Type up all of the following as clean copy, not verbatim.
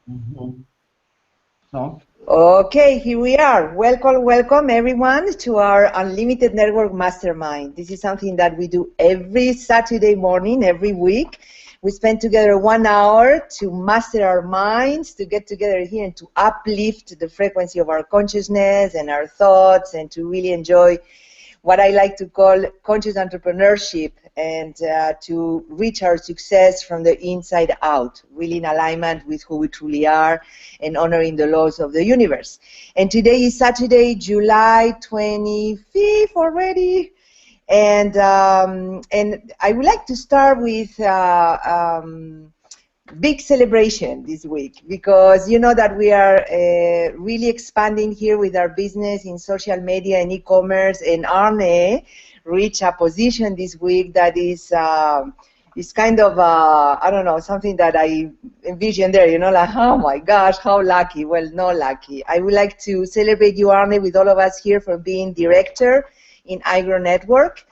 Mhm. So, Okay, here we are. Welcome, welcome everyone to our Unlimited Network Mastermind. This is something that we do every Saturday morning, every week. We spend together 1 hour to master our minds, to get together here and to uplift the frequency of our consciousness and our thoughts, and to really enjoy what I like to call conscious entrepreneurship, and to reach our success from the inside out, really in alignment with who we truly are and honoring the laws of the universe. And today is Saturday, July 25th already. And I would like to start with big celebration this week, because you know that we are really expanding here with our business in social media and e-commerce, and Arne reached a position this week that is kind of I don't know, something that I envision there, you know, like, oh my gosh, how lucky. Well, not lucky. I would like to celebrate you, Arne, with all of us here for being director in iGrow Network,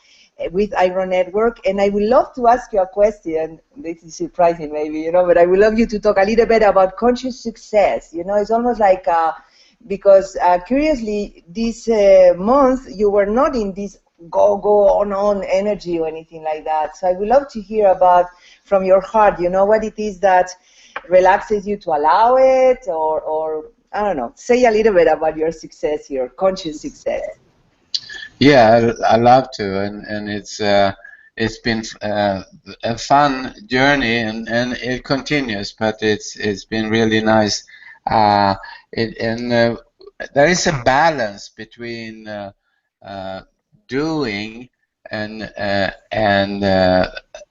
with iGrow Network. And I would love to ask you a question. This is surprising maybe, you know, but I would love you to talk a little bit about conscious success. You know, it's almost like, because curiously, this month you were not in this go on energy or anything like that. So I would love to hear about, from your heart, you know, what it is that relaxes you to allow it, or I don't know, say a little bit about your success, your conscious success. Yeah, I love to, and it's been a fun journey, and it continues, but it's been really nice. Uh, and there is a balance between doing and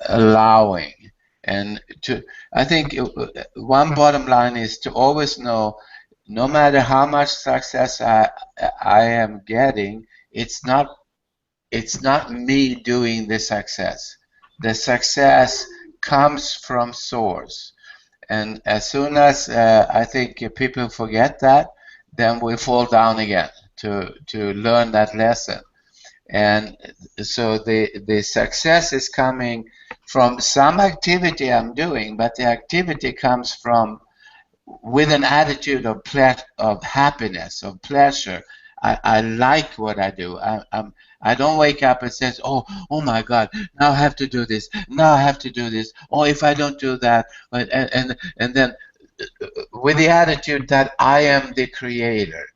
allowing, and to I think one bottom line is to always know, no matter how much success I am getting, it's not me doing the success. The success comes from source. And as soon as I think people forget that, then we fall down again to learn that lesson. And so the success is coming from some activity I'm doing, but the activity comes from with an attitude of happiness, of pleasure. I like what I do. I don't wake up and says, oh my God, now I have to do this. Now I have to do this. Oh, if I don't do that, and then with the attitude that I am the creator,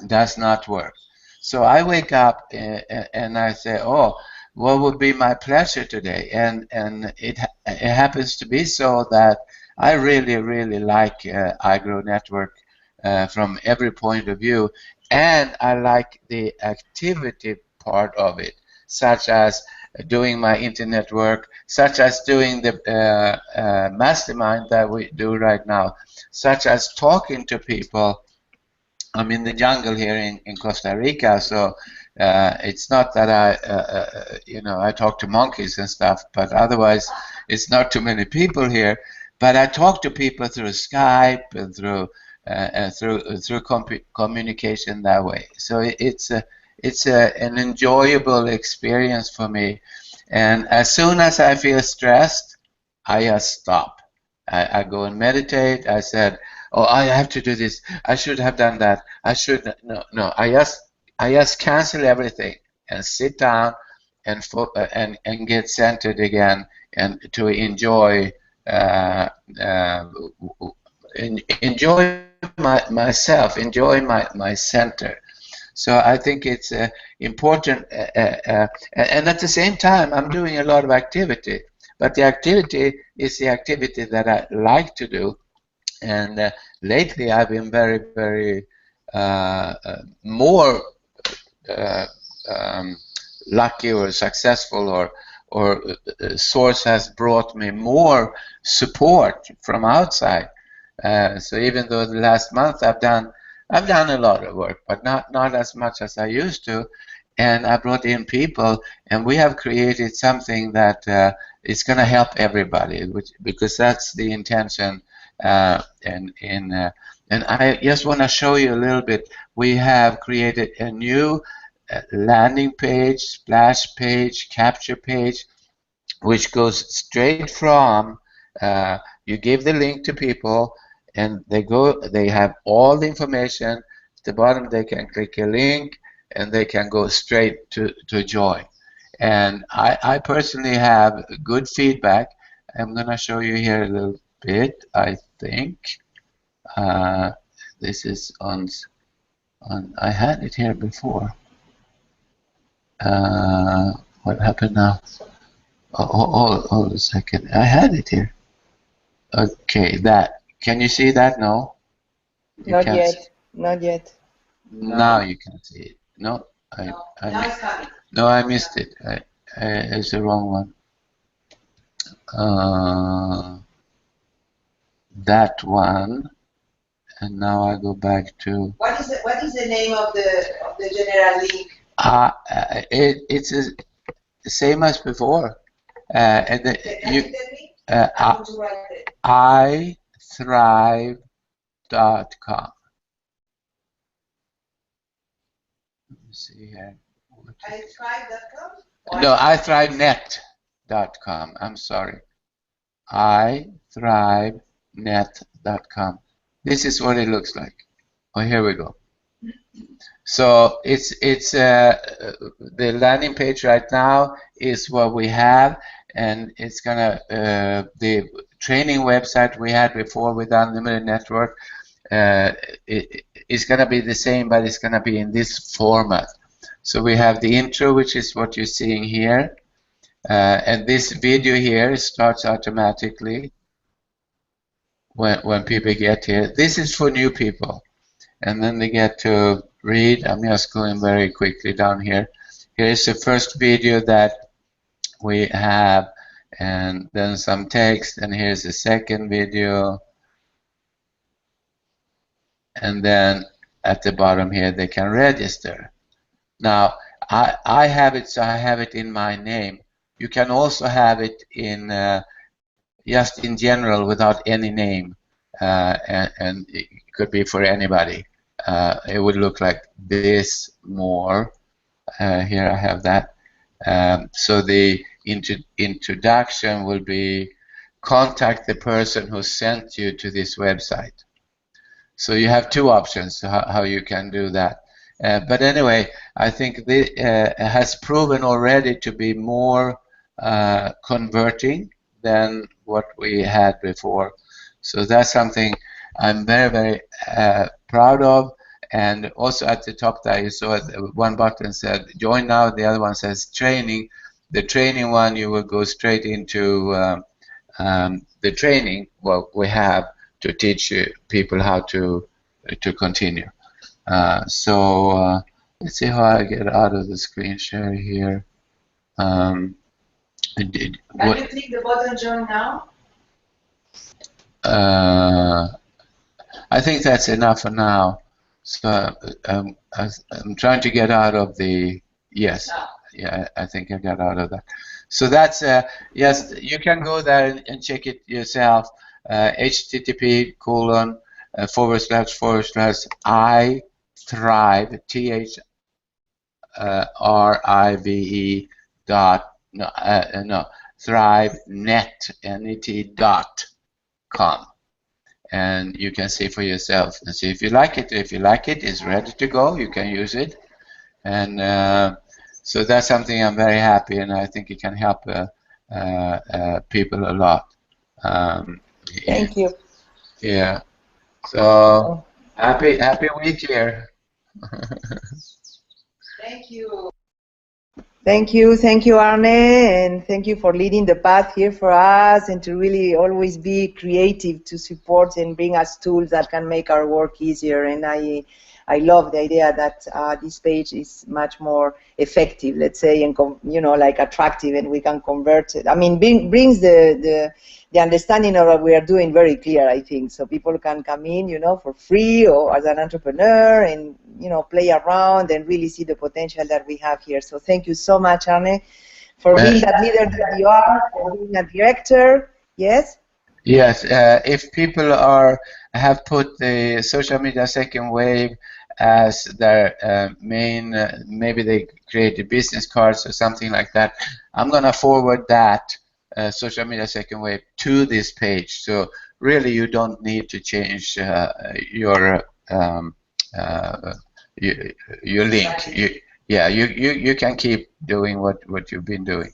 does not work. So I wake up and I say, oh, what would be my pleasure today? And it happens to be so that I really like iGrow Network from every point of view, and I like the activity part of it, such as doing my internet work, such as doing the mastermind that we do right now, such as talking to people. I'm in the jungle here in Costa Rica, so it's not that I talk to monkeys and stuff, but otherwise it's not too many people here. But I talk to people through Skype and through communication that way. So it's an enjoyable experience for me. And as soon as I feel stressed, I just stop. I go and meditate. I said, oh, I have to do this. I should have done that. I should no. I just cancel everything and sit down and get centered again, and to enjoy enjoy myself, enjoy my center. So I think it's important, and at the same time, I'm doing a lot of activity. But the activity is the activity that I like to do, and lately I've been very more uh, um, lucky or successful, or source has brought me more support from outside. So even though the last month I've done a lot of work, but not as much as I used to, and I brought in people, and we have created something that is going to help everybody, because that's the intention. And I just want to show you a little bit. We have created a new landing page, splash page, capture page, which goes straight from you give the link to people, and they have all the information. At the bottom, they can click a link, and they can go straight to join. And I personally have good feedback. I'm going to show you here a little bit, I think. This is on, I had it here before. What happened now? Hold a second. I had it here. Okay, that. Can you see that? No? Not yet. Not yet. Now you can see it. No, no, I missed it. It's the wrong one. That one. And now I go back to. What is the name of the general link? It's the same as before. And iThrive.com. Let me see here. iThrive.com? No, iThriveNet.com. I'm sorry. iThriveNet.com. This is what it looks like. Oh, here we go. So it's the landing page right now is what we have, and it's gonna the training website we had before with Unlimited Network. It's gonna be the same, but it's gonna be in this format. So we have the intro, which is what you're seeing here, and this video here starts automatically when people get here. This is for new people, and then they get to read. I'm just going very quickly down here. Here's the first video that we have, and then some text, and here's the second video, and then at the bottom here they can register. Now I have it, so I have it in my name. You can also have it in just in general without any name, and it could be for anybody. It would look like this more. Here I have that. So the introduction will be contact the person who sent you to this website. So you have two options how you can do that. But anyway, I think this has proven already to be more converting than what we had before. So that's something I'm very, very proud of. And also at the top there, you saw one button said join now, the other one says training. The training one, you will go straight into the training what we have to teach people how to continue. So let's see how I get out of the screen share here. Can you click the button join now? I think that's enough for now. So I'm trying to get out of the, yes, yeah, I think I got out of that. So that's, yes, you can go there and check it yourself. http:// iThrive, THRIVE thrivenet.com, and you can see for yourself and see if you like it. If you like it, it's ready to go. You can use it, and so that's something I'm very happy, and I think it can help people a lot. Thank you. Yeah. So happy week here. Thank you. Thank you, Arne, and thank you for leading the path here for us, and to really always be creative to support and bring us tools that can make our work easier. And I love the idea that this page is much more effective, let's say, and like attractive, and we can convert it. I mean, brings the understanding of what we are doing very clear, I think, so people can come in, for free or as an entrepreneur, and play around and really see the potential that we have here. So thank you so much, Arne, for being that leader that you are, for being a director. Yes. Yes. If people have put the social media second wave as their main, maybe they created business cards or something like that, I'm going to forward that social media second wave to this page, so really you don't need to change your link. You can keep doing what you've been doing.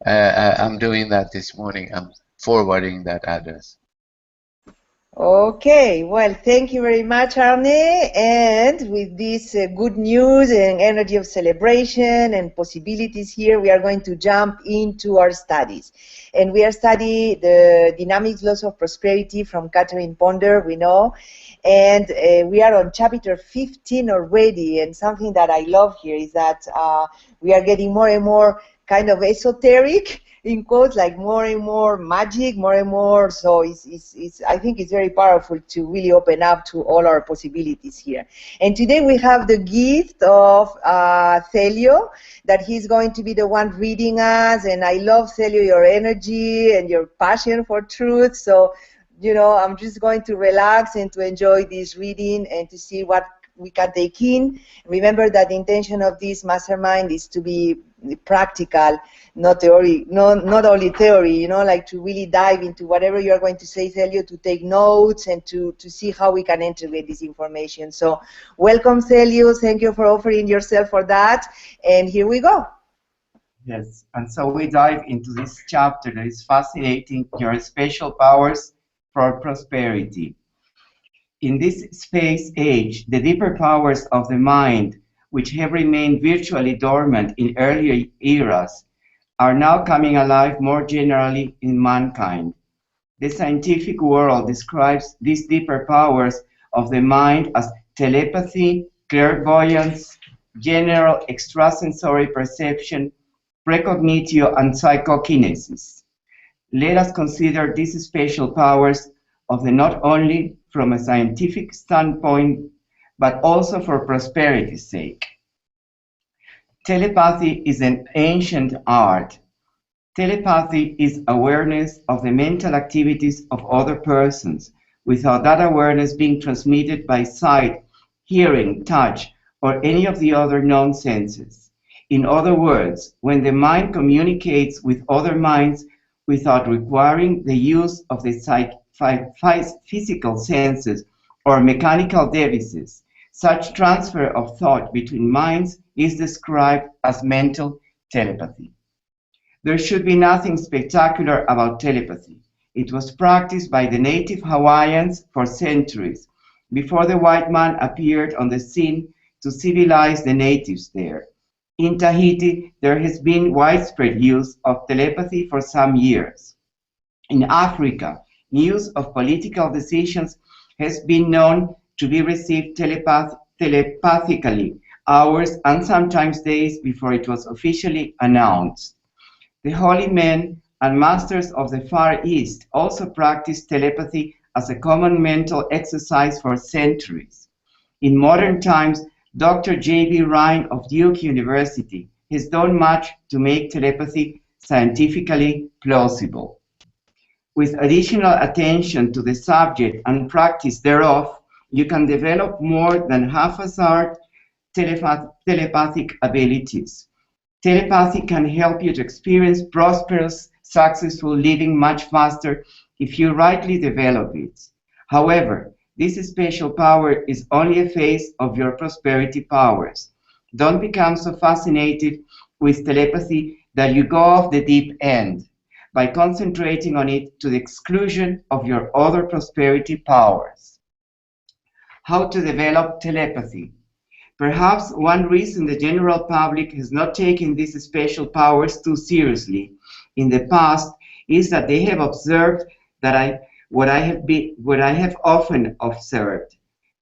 I'm doing that this morning. I'm forwarding that address. Okay, well, thank you very much, Arne. And with this good news and energy of celebration and possibilities here, we are going to jump into our studies. And we are studying the dynamics laws of prosperity from Catherine Ponder, we know. And we are on chapter 15 already. And something that I love here is that we are getting more and more kind of esoteric, in quotes, like more and more magic, more and more. So I think it's very powerful to really open up to all our possibilities here. And today we have the gift of Celio, that he's going to be the one reading us. And I love, Celio, your energy and your passion for truth. So, you know, I'm just going to relax and to enjoy this reading and to see what we can take in. Remember that the intention of this mastermind is to be practical, not theory, not only theory, you know, like to really dive into whatever you are going to say, Celio, to take notes and to see how we can integrate this information. So welcome, Celio. Thank you for offering yourself for that. And here we go. Yes, and so we dive into this chapter that is fascinating, your special powers for prosperity. In this space age, the deeper powers of the mind, which have remained virtually dormant in earlier eras, are now coming alive more generally in mankind. The scientific world describes these deeper powers of the mind as telepathy, clairvoyance, general extrasensory perception, precognitio, and psychokinesis. Let us consider these special powers of the not only from a scientific standpoint, but also for prosperity's sake. Telepathy is an ancient art. Telepathy is awareness of the mental activities of other persons, without that awareness being transmitted by sight, hearing, touch, or any of the other known senses. In other words, when the mind communicates with other minds without requiring the use of the physical senses or mechanical devices, such transfer of thought between minds is described as mental telepathy. There should be nothing spectacular about telepathy. It was practiced by the native Hawaiians for centuries, before the white man appeared on the scene to civilize the natives there. In Tahiti, there has been widespread use of telepathy for some years. In Africa, news of political decisions has been known to be received telepathically, hours and sometimes days before it was officially announced. The holy men and masters of the Far East also practiced telepathy as a common mental exercise for centuries. In modern times, Dr. J.B. Rhine of Duke University has done much to make telepathy scientifically plausible. With additional attention to the subject and practice thereof, you can develop more than haphazard telepathic abilities. Telepathy can help you to experience prosperous, successful living much faster if you rightly develop it. However, this special power is only a phase of your prosperity powers. Don't become so fascinated with telepathy that you go off the deep end by concentrating on it to the exclusion of your other prosperity powers. How to develop telepathy? Perhaps one reason the general public has not taken these special powers too seriously in the past is that they have observed that what I have often observed.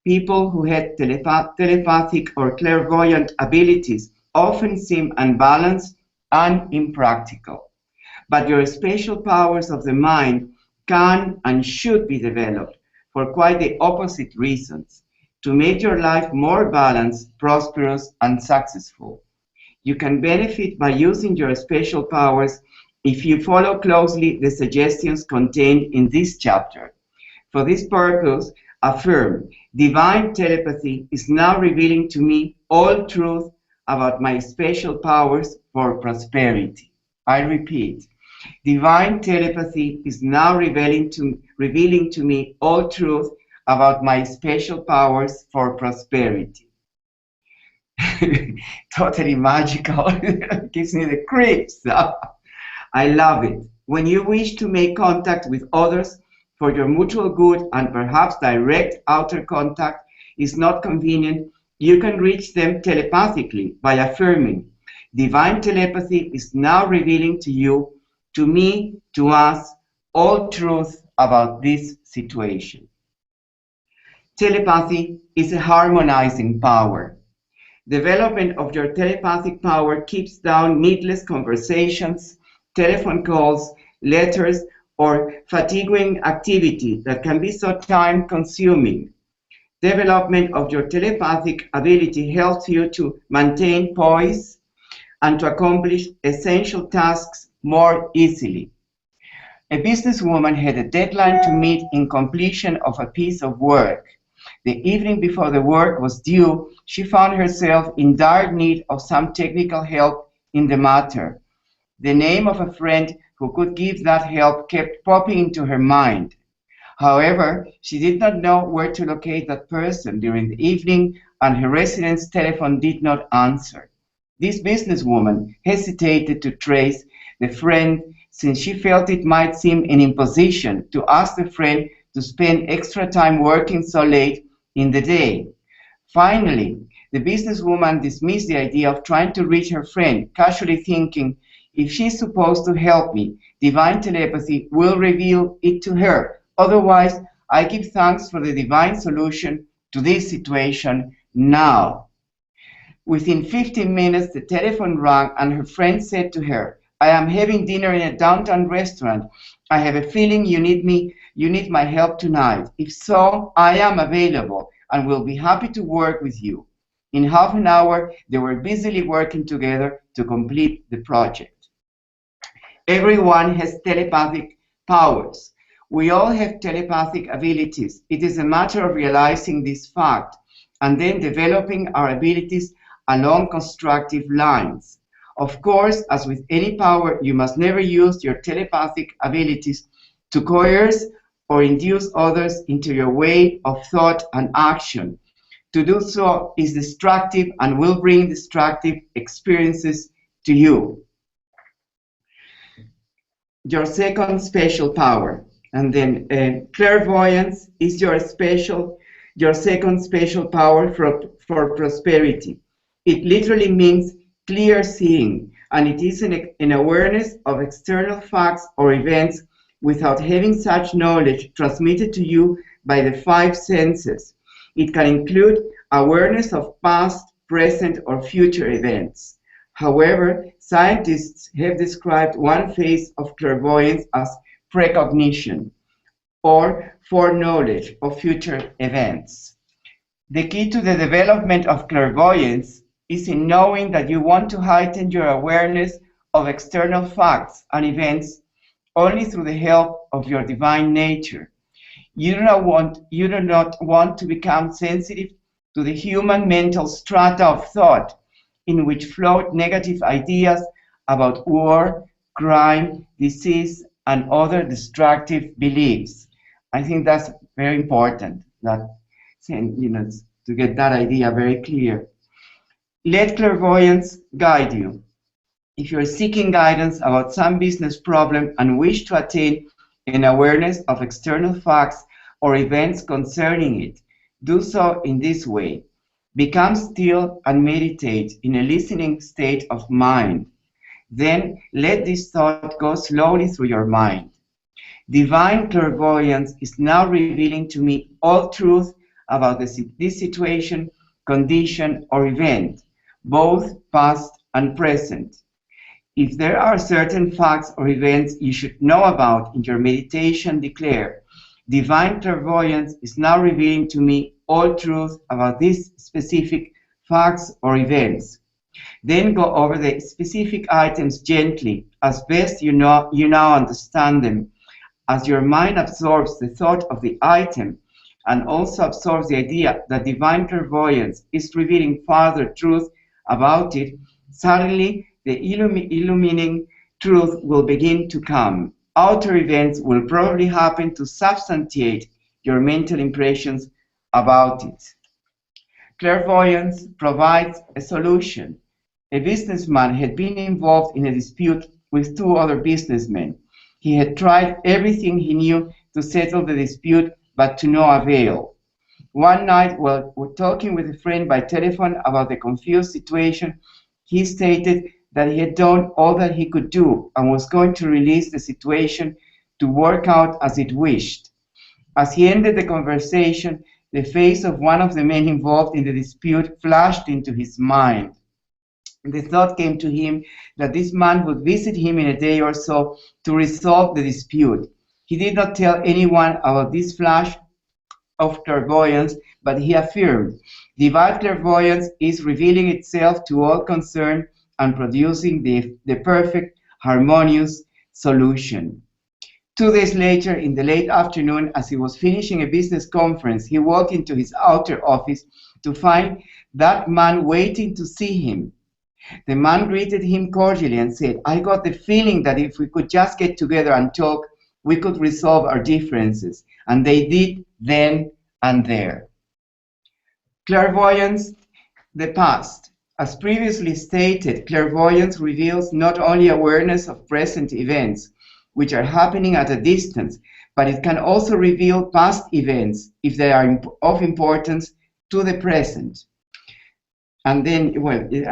People who had telepathic or clairvoyant abilities often seem unbalanced and impractical. But your special powers of the mind can and should be developed for quite the opposite reasons, to make your life more balanced, prosperous, and successful. You can benefit by using your special powers if you follow closely the suggestions contained in this chapter. For this purpose, affirm, divine telepathy is now revealing to me all truth about my special powers for prosperity. I repeat, Divine telepathy is now revealing to me all truth about my special powers for prosperity. Totally magical. Gives me the creeps. I love it. When you wish to make contact with others for your mutual good and perhaps direct outer contact is not convenient, you can reach them telepathically by affirming, divine telepathy is now revealing to you, to me, to us, all truth about this situation. Telepathy is a harmonizing power. Development of your telepathic power keeps down needless conversations, telephone calls, letters, or fatiguing activity that can be so time-consuming. Development of your telepathic ability helps you to maintain poise and to accomplish essential tasks more easily. A businesswoman had a deadline to meet in completion of a piece of work. The evening before the work was due, she found herself in dire need of some technical help in the matter. The name of a friend who could give that help kept popping into her mind. However, she did not know where to locate that person during the evening, and her residence telephone did not answer. This businesswoman hesitated to trace the friend since she felt it might seem an imposition to ask the friend to spend extra time working so late in the day. Finally, the businesswoman dismissed the idea of trying to reach her friend, casually thinking, if she's supposed to help me, divine telepathy will reveal it to her. Otherwise, I give thanks for the divine solution to this situation now. Within 15 minutes, the telephone rang and her friend said to her, I am having dinner in a downtown restaurant. I have a feeling you need my help tonight. If so, I am available and will be happy to work with you. In half an hour, they were busily working together to complete the project. Everyone has telepathic powers. We all have telepathic abilities. It is a matter of realizing this fact and then developing our abilities along constructive lines. Of course, as with any power, you must never use your telepathic abilities to coerce or induce others into your way of thought and action. To do so is destructive and will bring destructive experiences to you. Your second special power, and then clairvoyance is your second special power for prosperity. It literally means clear seeing, and it is an awareness of external facts or events without having such knowledge transmitted to you by the five senses. It can include awareness of past, present, or future events. However, scientists have described one phase of clairvoyance as precognition, or foreknowledge of future events. The key to the development of clairvoyance is in knowing that you want to heighten your awareness of external facts and events only through the help of your divine nature. You do not want to become sensitive to the human mental strata of thought in which float negative ideas about war, crime, disease, and other destructive beliefs. I think that's very important, that, to get that idea very clear. Let clairvoyance guide you. If you're seeking guidance about some business problem and wish to attain an awareness of external facts or events concerning it, do so in this way. Become still and meditate in a listening state of mind. Then let this thought go slowly through your mind. Divine clairvoyance is now revealing to me all truth about this situation, condition, or event, both past and present. If there are certain facts or events you should know about in your meditation, declare, divine clairvoyance is now revealing to me all truth about these specific facts or events. Then go over the specific items gently, as best you now understand them. As your mind absorbs the thought of the item and also absorbs the idea that divine clairvoyance is revealing further truth about it, suddenly the illumining truth will begin to come. Outer events will probably happen to substantiate your mental impressions about it. Clairvoyance provides a solution. A businessman had been involved in a dispute with two other businessmen. He had tried everything he knew to settle the dispute, but to no avail. One night, while talking with a friend by telephone about the confused situation, he stated that he had done all that he could do and was going to release the situation to work out as it wished. As he ended the conversation, the face of one of the men involved in the dispute flashed into his mind. The thought came to him that this man would visit him in a day or so to resolve the dispute. He did not tell anyone about this flash of clairvoyance, but he affirmed, divine clairvoyance is revealing itself to all concerned and producing the perfect, harmonious solution. 2 days later, in the late afternoon, as he was finishing a business conference, he walked into his outer office to find that man waiting to see him. The man greeted him cordially and said, I got the feeling that if we could just get together and talk, we could resolve our differences. And they did then and there. Clairvoyance, the past. As previously stated, clairvoyance reveals not only awareness of present events, which are happening at a distance, but it can also reveal past events if they are of importance to the present. And then, well, you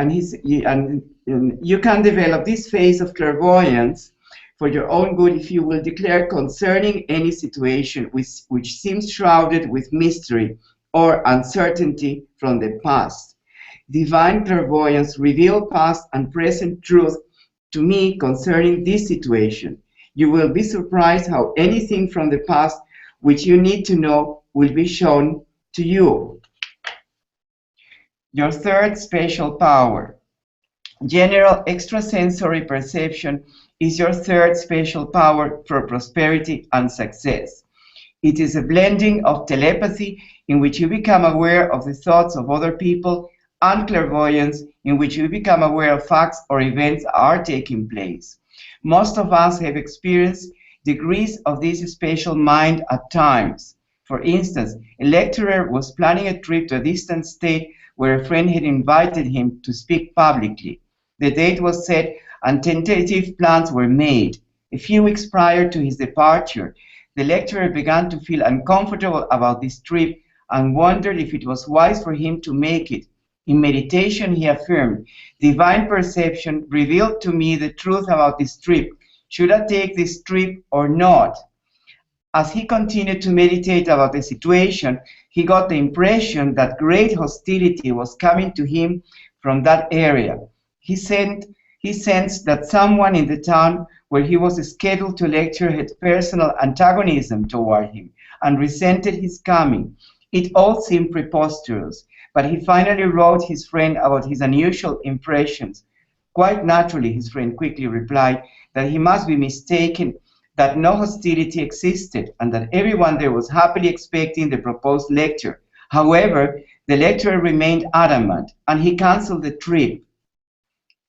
can develop this phase of clairvoyance for your own good if you will declare concerning any situation which seems shrouded with mystery or uncertainty from the past. Divine clairvoyance reveal past and present truth to me concerning this situation. You will be surprised how anything from the past which you need to know will be shown to you. Your third special power. General extrasensory perception is your third special power for prosperity and success. It is a blending of telepathy, in which you become aware of the thoughts of other people, and clairvoyance, in which you become aware of facts or events are taking place. Most of us have experienced degrees of this special mind at times. For instance, a lecturer was planning a trip to a distant state where a friend had invited him to speak publicly. The date was set and tentative plans were made. A few weeks prior to his departure, the lecturer began to feel uncomfortable about this trip and wondered if it was wise for him to make it. In meditation, he affirmed, divine perception revealed to me the truth about this trip. Should I take this trip or not? As he continued to meditate about the situation, he got the impression that great hostility was coming to him from that area. He sensed that someone in the town where he was scheduled to lecture had personal antagonism toward him and resented his coming. It all seemed preposterous, but he finally wrote his friend about his unusual impressions. Quite naturally, his friend quickly replied that he must be mistaken, that no hostility existed, and that everyone there was happily expecting the proposed lecture. However, the lecturer remained adamant, and he canceled the trip.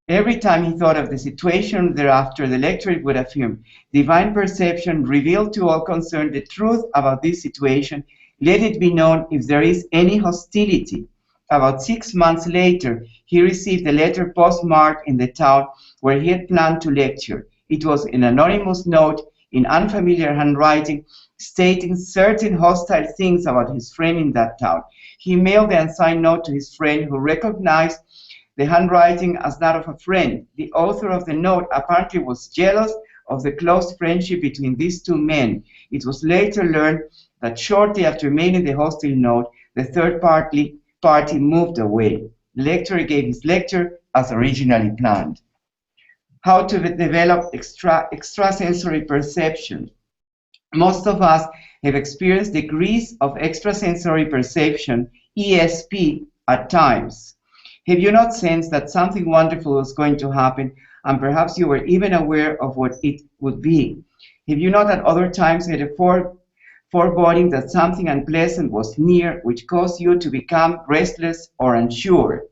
Every time he thought of the situation thereafter, the lecturer would affirm, divine perception revealed to all concerned the truth about this situation. Let it be known if there is any hostility. About 6 months later, he received a letter postmarked in the town where he had planned to lecture. It was an anonymous note in unfamiliar handwriting stating certain hostile things about his friend in that town. He mailed the unsigned note to his friend, who recognized the handwriting as that of a friend. The author of the note apparently was jealous of the close friendship between these two men. It was later learned that shortly after mailing the hostile note, the third party moved away. The lecturer gave his lecture as originally planned. How to develop extrasensory perception. Most of us have experienced degrees of extrasensory perception, ESP, at times. Have you not sensed that something wonderful was going to happen, and perhaps you were even aware of what it would be? Have you not at other times had a foreboding that something unpleasant was near, which caused you to become restless or unsure?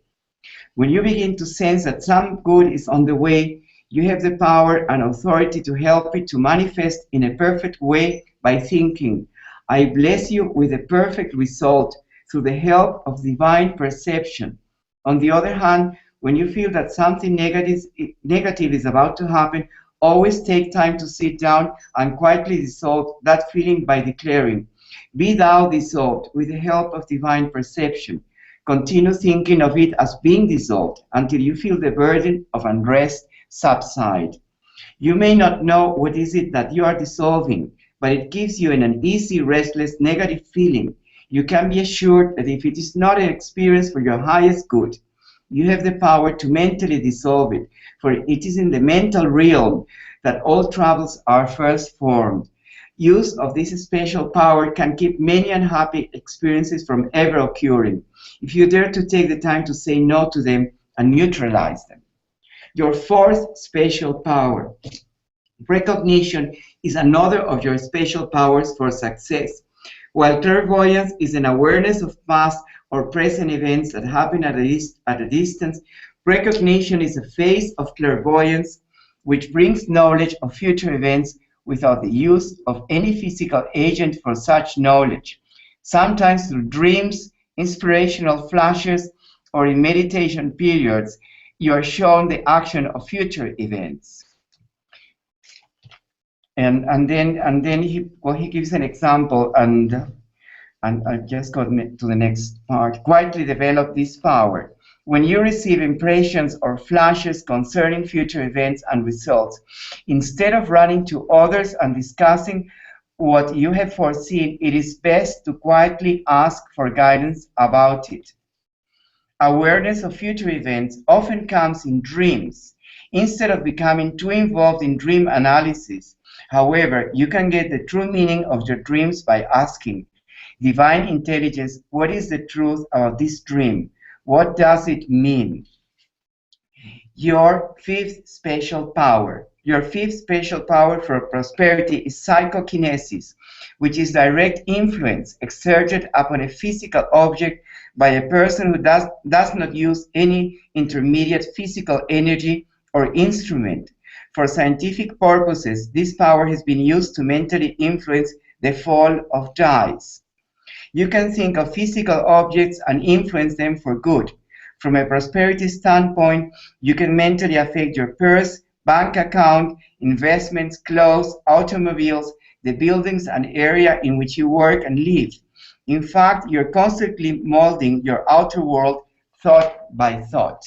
When you begin to sense that some good is on the way, You have the power and authority to help it to manifest in a perfect way by thinking, I bless you with a perfect result through the help of divine perception. On the other hand, when you feel that something negative is about to happen, always take time to sit down and quietly dissolve that feeling by declaring, be thou dissolved with the help of divine perception. Continue thinking of it as being dissolved until you feel the burden of unrest subside. You may not know what is it that you are dissolving, but it gives you an uneasy, restless, negative feeling. You can be assured that if it is not an experience for your highest good, you have the power to mentally dissolve it, for it is in the mental realm that all troubles are first formed. Use of this special power can keep many unhappy experiences from ever occurring, if you dare to take the time to say no to them and neutralize them. Your fourth special power. Recognition is another of your special powers for success. While clairvoyance is an awareness of past or present events that happen at a distance, recognition is a phase of clairvoyance which brings knowledge of future events without the use of any physical agent for such knowledge. Sometimes through dreams, inspirational flashes, or in meditation periods, you are shown the action of future events. And then he gives an example, and I just go to the next part. Quietly develop this power. When you receive impressions or flashes concerning future events and results, instead of running to others and discussing what you have foreseen, it is best to quietly ask for guidance about it. Awareness of future events often comes in dreams, instead of becoming too involved in dream analysis. However, you can get the true meaning of your dreams by asking, Divine Intelligence, what is the truth about this dream? What does it mean? Your fifth special power. Your fifth special power for prosperity is psychokinesis, which is direct influence exerted upon a physical object by a person who does not use any intermediate physical energy or instrument. For scientific purposes, this power has been used to mentally influence the fall of dice. You can think of physical objects and influence them for good. From a prosperity standpoint, you can mentally affect your purse, bank account, investments, clothes, automobiles, the buildings and area in which you work and live. In fact, you're constantly molding your outer world thought by thought.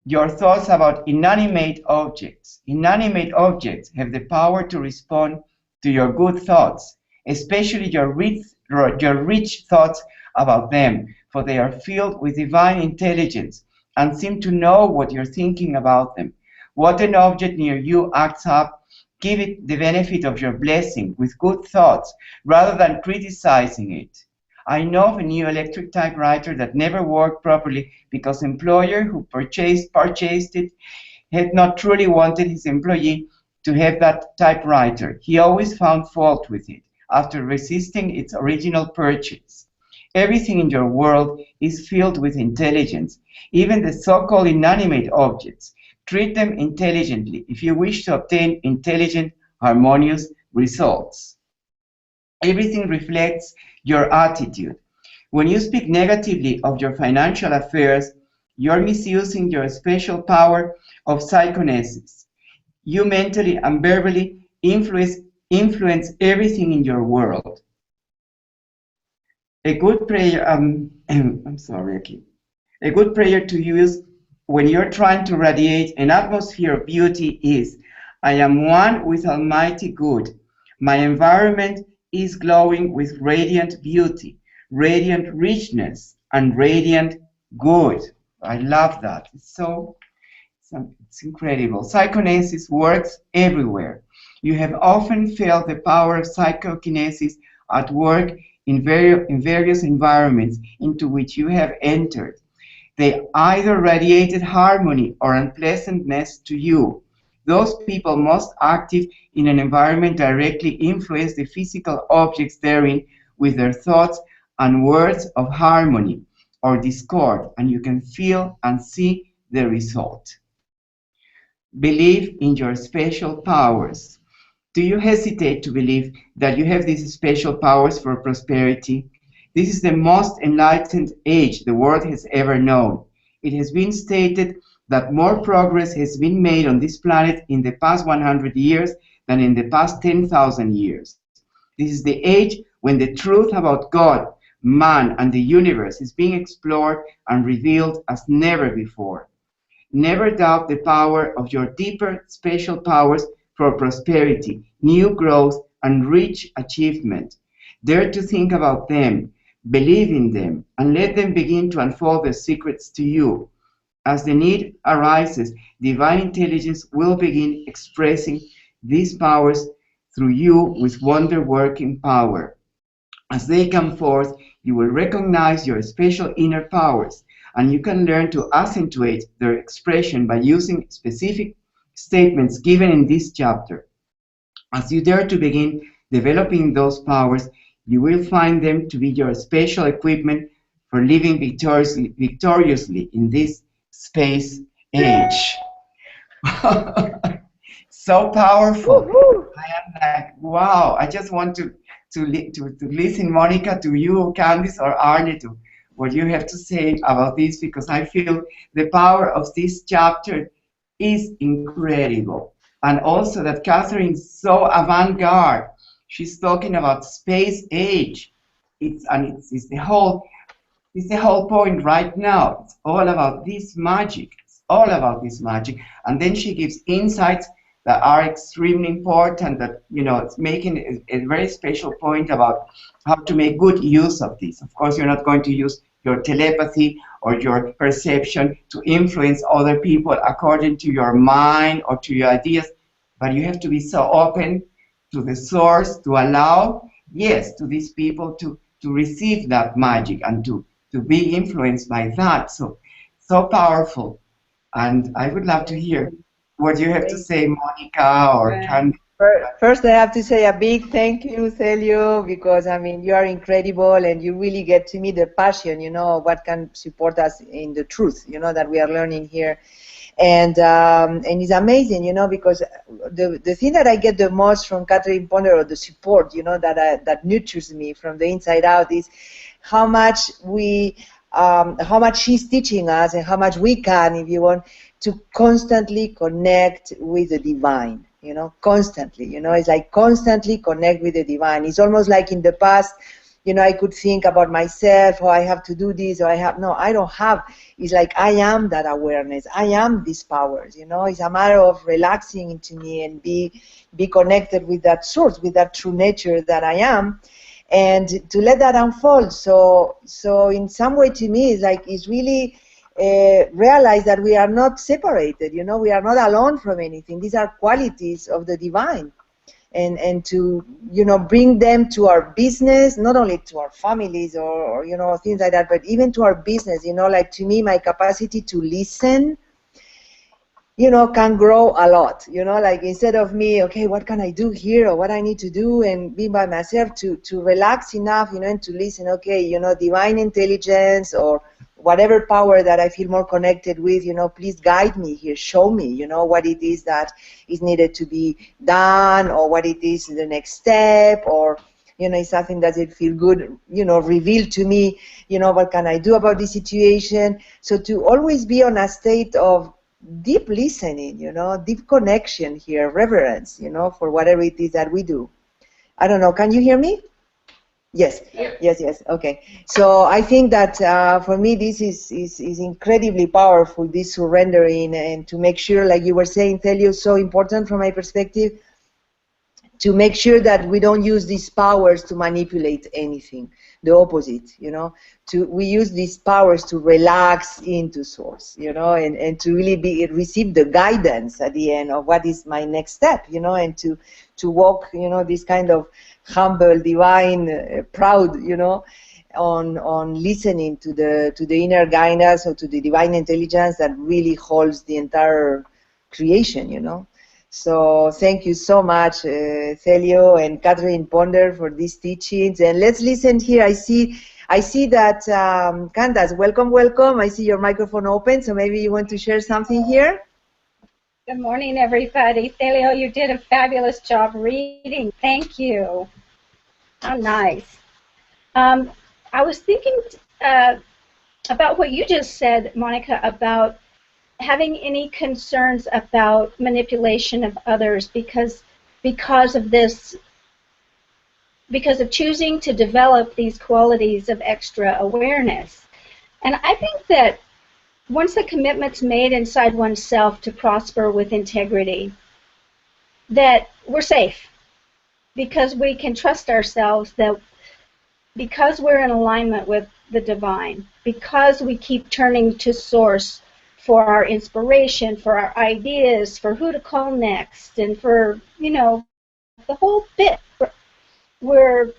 Your thoughts about inanimate objects. Inanimate objects have the power to respond to your good thoughts, especially your rich thoughts about them, for they are filled with divine intelligence and seem to know what you're thinking about them. What an object near you acts up, give it the benefit of your blessing with good thoughts rather than criticizing it. I know of a new electric typewriter that never worked properly because the employer who purchased it had not truly wanted his employee to have that typewriter. He always found fault with it after resisting its original purchase. Everything in your world is filled with intelligence, even the so-called inanimate objects. Treat them intelligently if you wish to obtain intelligent, harmonious results. Everything reflects your attitude. When you speak negatively of your financial affairs, you're misusing your special power of psychokinesis. You mentally and verbally influence everything in your world. A good prayer, A good prayer to use when you're trying to radiate an atmosphere of beauty is, I am one with Almighty Good. My environment is glowing with radiant beauty, radiant richness, and radiant good. I love that. It's incredible. Psychokinesis works everywhere. You have often felt the power of psychokinesis at work in various environments into which you have entered. They either radiated harmony or unpleasantness to you. Those people most active in an environment directly influence the physical objects therein with their thoughts and words of harmony or discord, and you can feel and see the result. Believe in your special powers. Do you hesitate to believe that you have these special powers for prosperity? This is the most enlightened age the world has ever known. It has been stated that more progress has been made on this planet in the past 100 years than in the past 10,000 years. This is the age when the truth about God, man, and the universe is being explored and revealed as never before. Never doubt the power of your deeper special powers for prosperity, new growth, and rich achievement. Dare to think about them, believe in them, and let them begin to unfold their secrets to you. As the need arises, divine intelligence will begin expressing these powers through you with wonder-working power. As they come forth, you will recognize your special inner powers, and you can learn to accentuate their expression by using specific statements given in this chapter. As you dare to begin developing those powers, you will find them to be your special equipment for living victoriously in this space age. So powerful. I am like, wow, I just want to listen, Monica, to you, Candice, or Arne, to what you have to say about this, because I feel the power of this chapter is incredible. And also that Catherine is so avant-garde. She's talking about space age. It's the whole point right now. It's all about this magic. It's all about this magic. And then she gives insights that are extremely important, that, you know, it's making a very special point about how to make good use of this. Of course, you're not going to use your telepathy or your perception to influence other people according to your mind or to your ideas, but you have to be so open to the source to allow, yes, to these people to receive that magic and to be influenced by that. So powerful. And I would love to hear what you have to say, Monica or Candice. First, I have to say a big thank you, Celio, because, I mean, you are incredible and you really get to me the passion, you know, what can support us in the truth, you know, that we are learning here. And it's amazing, you know, because the thing that I get the most from Catherine Ponder, or the support, you know, that nurtures me from the inside out, is how much she's teaching us and how much we can, if you want, to constantly connect with the divine, you know, constantly, you know, it's like constantly connect with the divine. It's almost like in the past, you know, I could think about myself, or I have to do this, or I don't have. It's like I am that awareness. I am these powers, you know. It's a matter of relaxing into me and be connected with that source, with that true nature that I am, and to let that unfold. So in some way, to me, it's really realize that we are not separated, you know, we are not alone from anything. These are qualities of the divine. And to, you know, bring them to our business, not only to our families or, you know, things like that, but even to our business, you know, like to me, my capacity to listen, you know, can grow a lot, you know, like instead of me, okay, what can I do here, or what I need to do, and be by myself, to relax enough, you know, and to listen, okay, you know, divine intelligence or whatever power that I feel more connected with, you know, please guide me here, show me, you know, what it is that is needed to be done, or what it is the next step, or, you know, it's something that it feel good, you know, reveal to me, you know, what can I do about this situation. So to always be on a state of deep listening, you know, deep connection here, reverence, you know, for whatever it is that we do. I don't know, can you hear me? Yes, yes, okay. So I think that for me this is incredibly powerful, this surrendering, and to make sure, like you were saying, Celio, so important from my perspective, to make sure that we don't use these powers to manipulate anything. The opposite, you know, we use these powers to relax into source, you know, and to really receive the guidance at the end of what is my next step, you know, and to walk, you know, this kind of humble, divine, proud, you know, on listening to the inner guidance, or to the divine intelligence that really holds the entire creation, you know. So thank you so much, Celio and Catherine Ponder, for these teachings. And let's listen here. I see that Candace, welcome. I see your microphone open, so maybe you want to share something here. Good morning, everybody. Thelio, you did a fabulous job reading. Thank you. How nice. I was thinking about what you just said, Monica, about having any concerns about manipulation of others because of this, because of choosing to develop these qualities of extra awareness. And I think that once the commitment's made inside oneself to prosper with integrity, that we're safe because we can trust ourselves, that because we're in alignment with the divine, because we keep turning to source for our inspiration, for our ideas, for who to call next, and for, you know, the whole bit. We're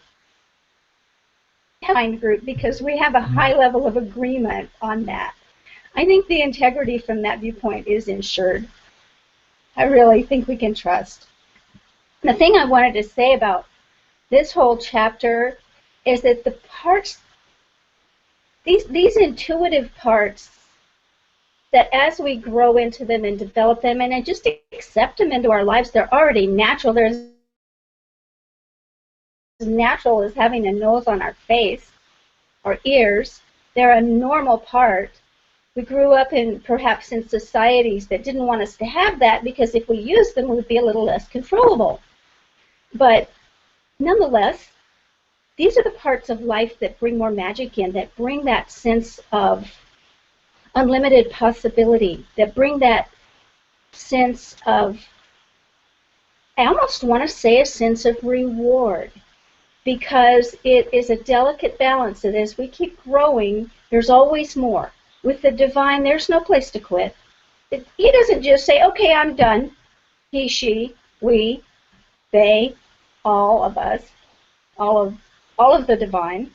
a group because we have a high level of agreement on that. I think the integrity from that viewpoint is ensured. I really think we can trust. The thing I wanted to say about this whole chapter is that the parts, these intuitive parts, that as we grow into them and develop them and just accept them into our lives, they're already natural. They're as natural as having a nose on our face or ears. They're a normal part. We grew up perhaps in societies that didn't want us to have that because if we used them, we would be a little less controllable. But nonetheless, these are the parts of life that bring more magic in, that bring that sense of unlimited possibility, that bring that sense of, I almost want to say a sense of reward, because it is a delicate balance that as we keep growing, there's always more. With the divine, there's no place to quit. He doesn't just say, okay, I'm done. He, she, we, they, all of us, all of the divine,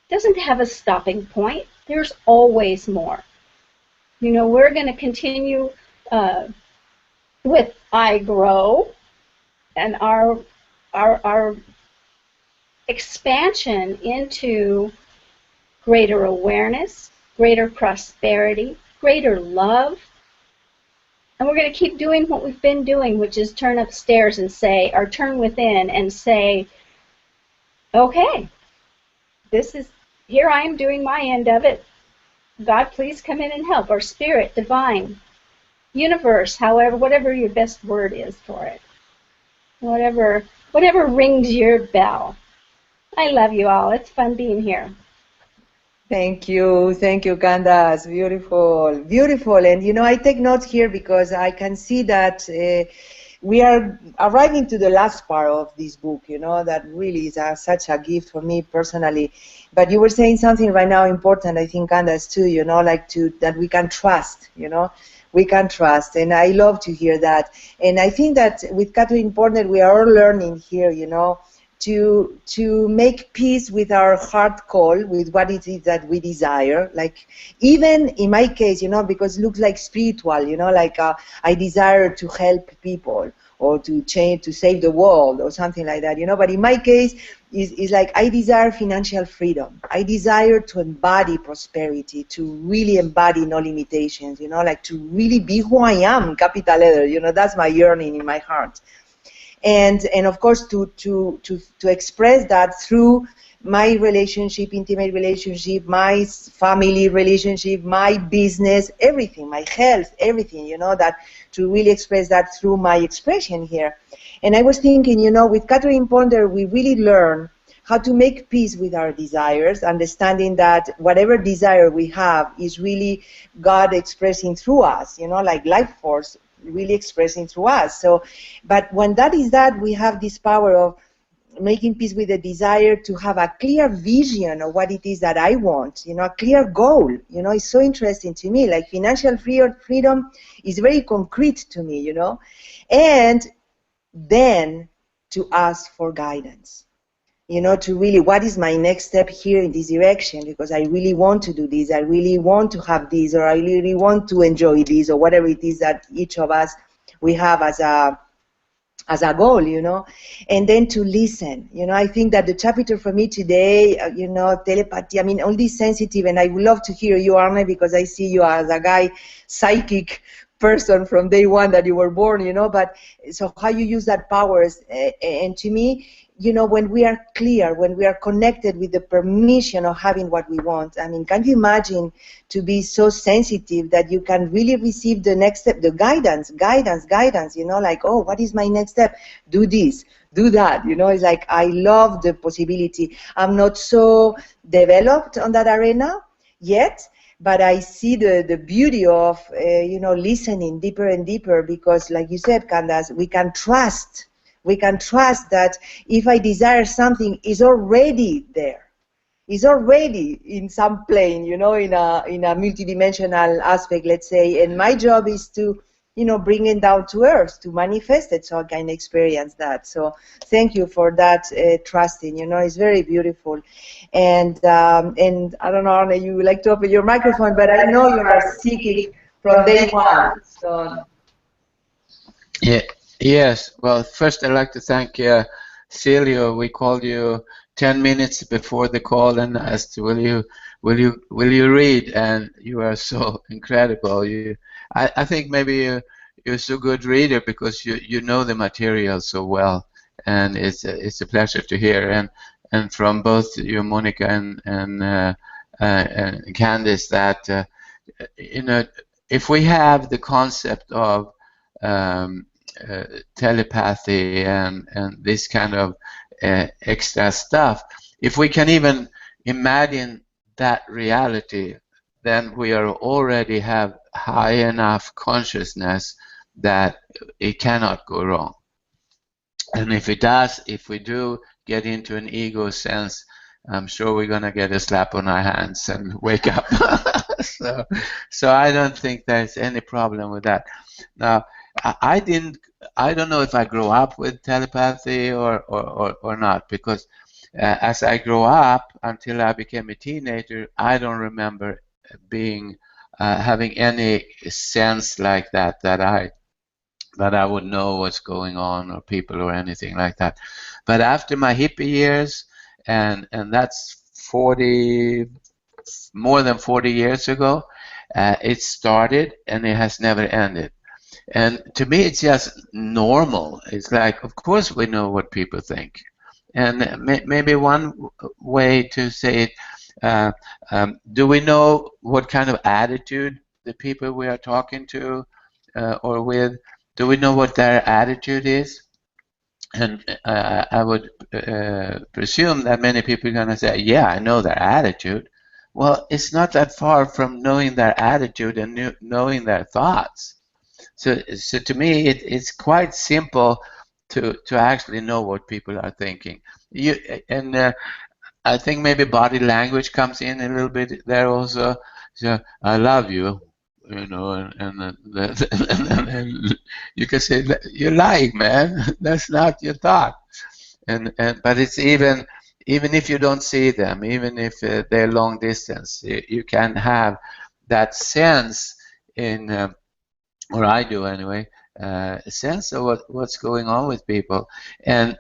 doesn't have a stopping point. There's always more. You know, we're going to continue with I Grow and our expansion into greater awareness, greater prosperity, greater love. And we're going to keep doing what we've been doing, which is turn upstairs and say, or turn within and say, okay, here I am doing my end of it. God, please come in and help. Or spirit, divine, universe, however, whatever your best word is for it. Whatever rings your bell. I love you all. It's fun being here. Thank you, Candace. Beautiful, beautiful. And you know, I take notes here because I can see that we are arriving to the last part of this book. You know, that really is such a gift for me personally. But you were saying something right now important, I think, Candace, too. You know, like that we can trust. You know, we can trust, and I love to hear that. And I think that with Catherine Porter, we are all learning here. You know, to make peace with our heart call, with what it is that we desire. Like, even in my case, you know, because it looks like spiritual, you know, like I desire to help people or to change, to save the world or something like that, you know. But in my case, is like I desire financial freedom. I desire to embody prosperity, to really embody no limitations, you know, like to really be who I am, capital letter, you know. That's my yearning in my heart. And of course to express that through my relationship, intimate relationship, my family relationship, my business, everything, my health, everything, you know, that to really express that through my expression here. And I was thinking, you know, with Catherine Ponder, we really learn how to make peace with our desires, understanding that whatever desire we have is really God expressing through us, you know, like life force really expressing through us. So, but when that is that, we have this power of making peace with the desire to have a clear vision of what it is that I want, you know, a clear goal. You know, it's so interesting to me. Like financial freedom is very concrete to me, you know, and then to ask for guidance. You know, to really, what is my next step here in this direction? Because I really want to do this, I really want to have this, or I really want to enjoy this, or whatever it is that each of us we have as a goal, you know. And then to listen. You know, I think that the chapter for me today, you know, telepathy, I mean, all this sensitive, and I would love to hear you, Arne, because I see you as a guy, psychic, person from day one that you were born, you know, but so how you use that powers, and to me, you know, when we are clear, when we are connected with the permission of having what we want, I mean, can you imagine to be so sensitive that you can really receive the next step, the guidance, you know, like, oh, what is my next step? Do this, do that, you know. It's like, I love the possibility. I'm not so developed on that arena yet, but I see the beauty of, you know, listening deeper and deeper, because like you said, Candace, we can trust that if I desire something, is already there. It's already in some plane, you know, in a multidimensional aspect, let's say. And my job is to, you know, bring it down to earth, to manifest it, so I can experience that. So thank you for that trusting. You know, it's very beautiful. And I don't know, Arne, you would like to open your microphone, but I know you are seeking from day one. So. Yeah. Yes. Well, first I'd like to thank Celio. We called you 10 minutes before the call and asked, will you read? And you are so incredible. I think maybe you're so good reader because you know the material so well, and it's a pleasure to hear. And from both you, Monica, and Candice, that you know, if we have the concept of telepathy and this kind of extra stuff, if we can even imagine that reality, then we are already have high enough consciousness that it cannot go wrong. And if it does, if we do get into an ego sense, I'm sure we're going to get a slap on our hands and wake up. So I don't think there's any problem with that. Now, I don't know if I grew up with telepathy or not, because as I grew up until I became a teenager, I don't remember being having any sense like that I would know what's going on or people or anything like that. But after my hippie years, and that's more than 40 years ago, it started and it has never ended. And to me, it's just normal. It's like, of course, we know what people think. And maybe one way to say it, do we know what kind of attitude the people we are talking to or with, do we know what their attitude is? And I would presume that many people are going to say, yeah, I know their attitude. Well, it's not that far from knowing their attitude and knowing their thoughts. So to me, it's quite simple to actually know what people are thinking. I think maybe body language comes in a little bit there also. So I love you, you know, and you can say, you're lying, man. That's not your thought. But it's even if you don't see them, even if they're long distance, you can have that sense in. Or I do anyway, a sense of what's going on with people. And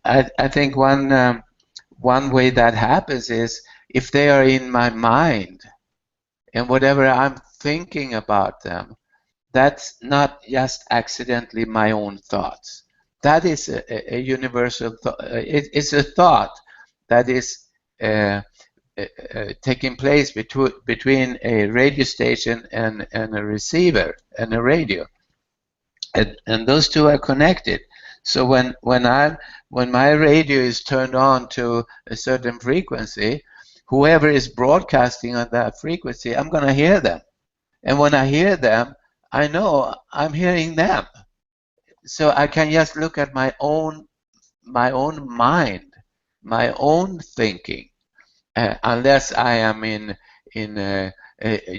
I think one way that happens is if they are in my mind and whatever I'm thinking about them, that's not just accidentally my own thoughts. That is a universal thought. It's a thought that is taking place between a radio station and a receiver and a radio, and those two are connected. So when my radio is turned on to a certain frequency, whoever is broadcasting on that frequency, I'm going to hear them, and when I hear them, I know I'm hearing them. So I can just look at my own mind, my own thinking. Unless I am in a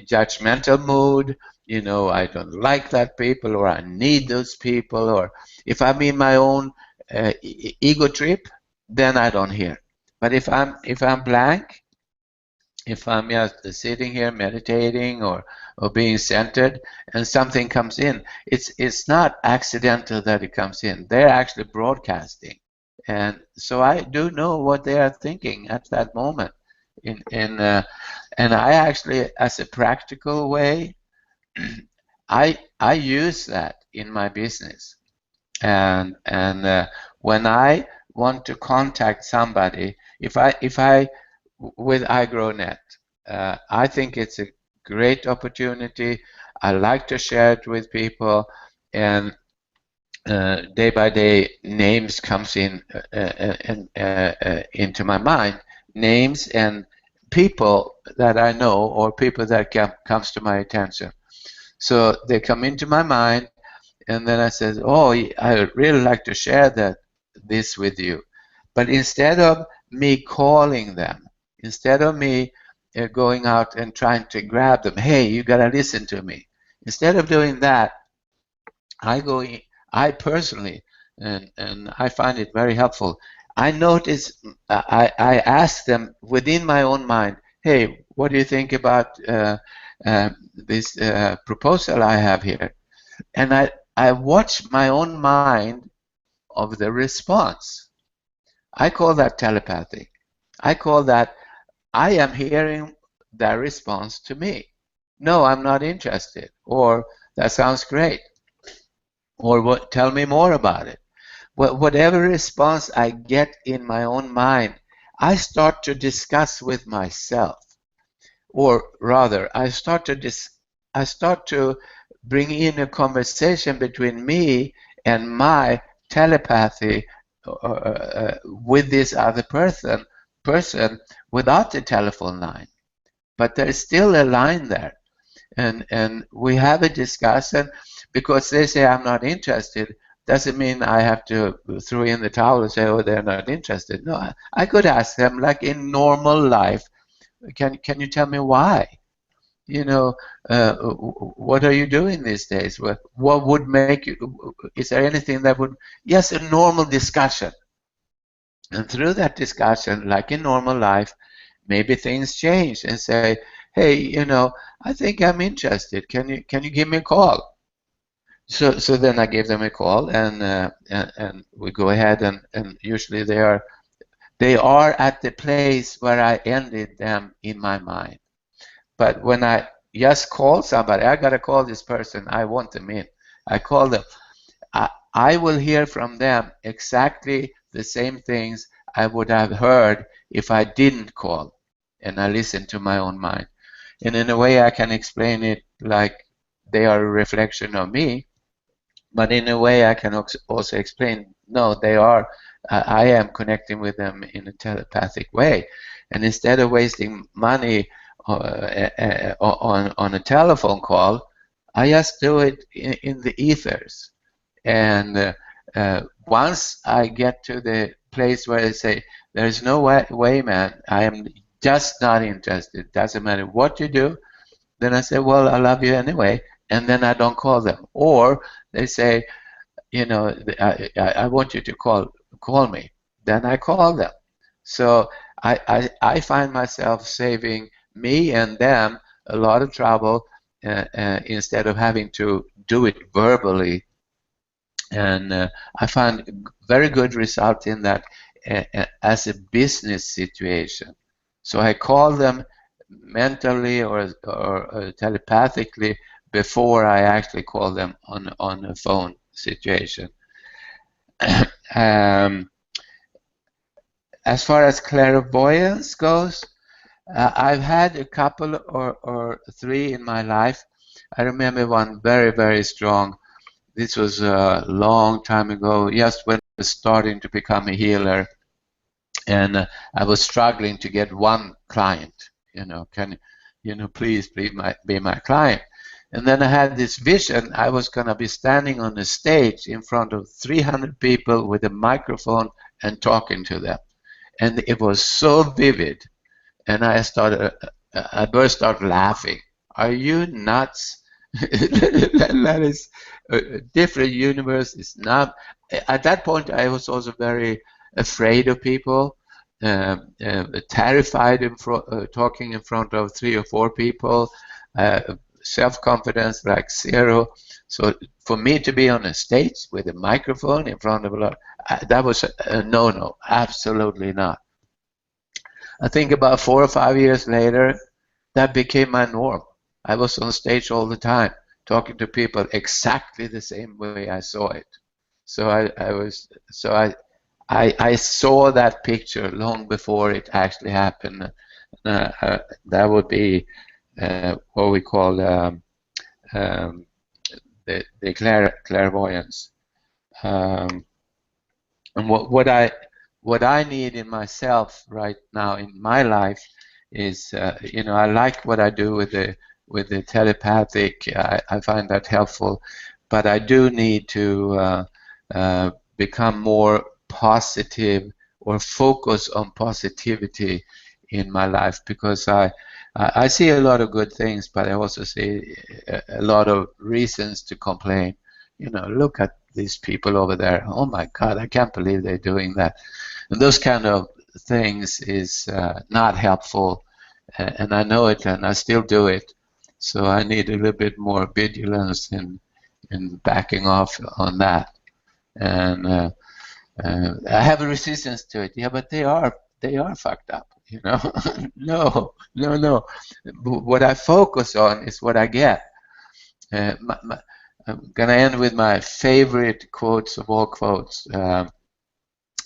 judgmental mood, you know, I don't like that people, or I need those people, or if I'm in my own ego trip, then I don't hear. But if I'm blank, if I'm just sitting here meditating or being centered, and something comes in, it's not accidental that it comes in. They're actually broadcasting, and so I do know what they are thinking at that moment. And I actually, as a practical way, I use that in my business, and when I want to contact somebody, if I with iGrowNet, I think it's a great opportunity. I like to share it with people, and day by day names comes in into my mind, names and people that I know or people that comes to my attention. So they come into my mind, and then I said, oh, I really like to share this with you. But instead of me calling them, instead of me going out and trying to grab them, hey, you gotta listen to me. Instead of doing that, I personally, and I find it very helpful. I notice, I ask them within my own mind, hey, what do you think about this proposal I have here? And I watch my own mind of the response. I call that telepathy. I call that I am hearing their response to me. No, I'm not interested. Or that sounds great. Or what? Tell me more about it. Whatever response I get in my own mind, I start to discuss with myself. Or rather, I start to bring in a conversation between me and my telepathy with this other person without the telephone line. But there's still a line there. And we have a discussion. Because they say I'm not interested, doesn't mean I have to throw in the towel and say, oh, they're not interested. No, I could ask them, like in normal life, can you tell me why? You know, what are you doing these days? What would make you, is there anything that would, yes, a normal discussion. And through that discussion, like in normal life, maybe things change and say, hey, you know, I think I'm interested. Can you give me a call? So then I give them a call, and we go ahead, and usually they are at the place where I ended them in my mind. But when I just call somebody, I gotta call this person, I want them in. I call them. I will hear from them exactly the same things I would have heard if I didn't call, and I listen to my own mind. And in a way, I can explain it like they are a reflection of me. But in a way, I can also explain, no, they are, I am connecting with them in a telepathic way. And instead of wasting money on a telephone call, I just do it in the ethers. And once I get to the place where I say, there's no way, man, I am just not interested. Doesn't matter what you do. Then I say, well, I love you anyway. And then I don't call them. Or they say, you know, I want you to call me. Then I call them. So I find myself saving me and them a lot of trouble instead of having to do it verbally. And I find very good result in that as a business situation. So I call them mentally or telepathically before I actually call them on a phone situation. As far as clairvoyance goes, I've had a couple or three in my life. I remember one very, very strong. This was a long time ago, just when I was starting to become a healer, and I was struggling to get one client. You know, please be my client. And then I had this vision. I was going to be standing on a stage in front of 300 people with a microphone and talking to them. And it was so vivid. And I burst out laughing. Are you nuts? That is a different universe. It's not. At that point, I was also very afraid of people, terrified talking in front of 3 or 4 people. Self-confidence like zero. So for me to be on a stage with a microphone in front of a lot, that was a no-no. Absolutely not. I think about 4 or 5 years later, that became my norm. I was on stage all the time, talking to people exactly the same way I saw it. So I saw that picture long before it actually happened. That would be what we call the clairvoyance. And what I need in myself right now in my life is, you know, I like what I do with the telepathic. I find that helpful, but I do need to become more positive or focus on positivity in my life, because I see a lot of good things, but I also see a lot of reasons to complain. You know, look at these people over there. Oh my God, I can't believe they're doing that. And those kind of things is not helpful, and I know it, and I still do it. So I need a little bit more vigilance in backing off on that. And I have a resistance to it. Yeah, but they are fucked up. You know, no. What I focus on is what I get. I'm gonna end with my favorite quotes of all quotes, and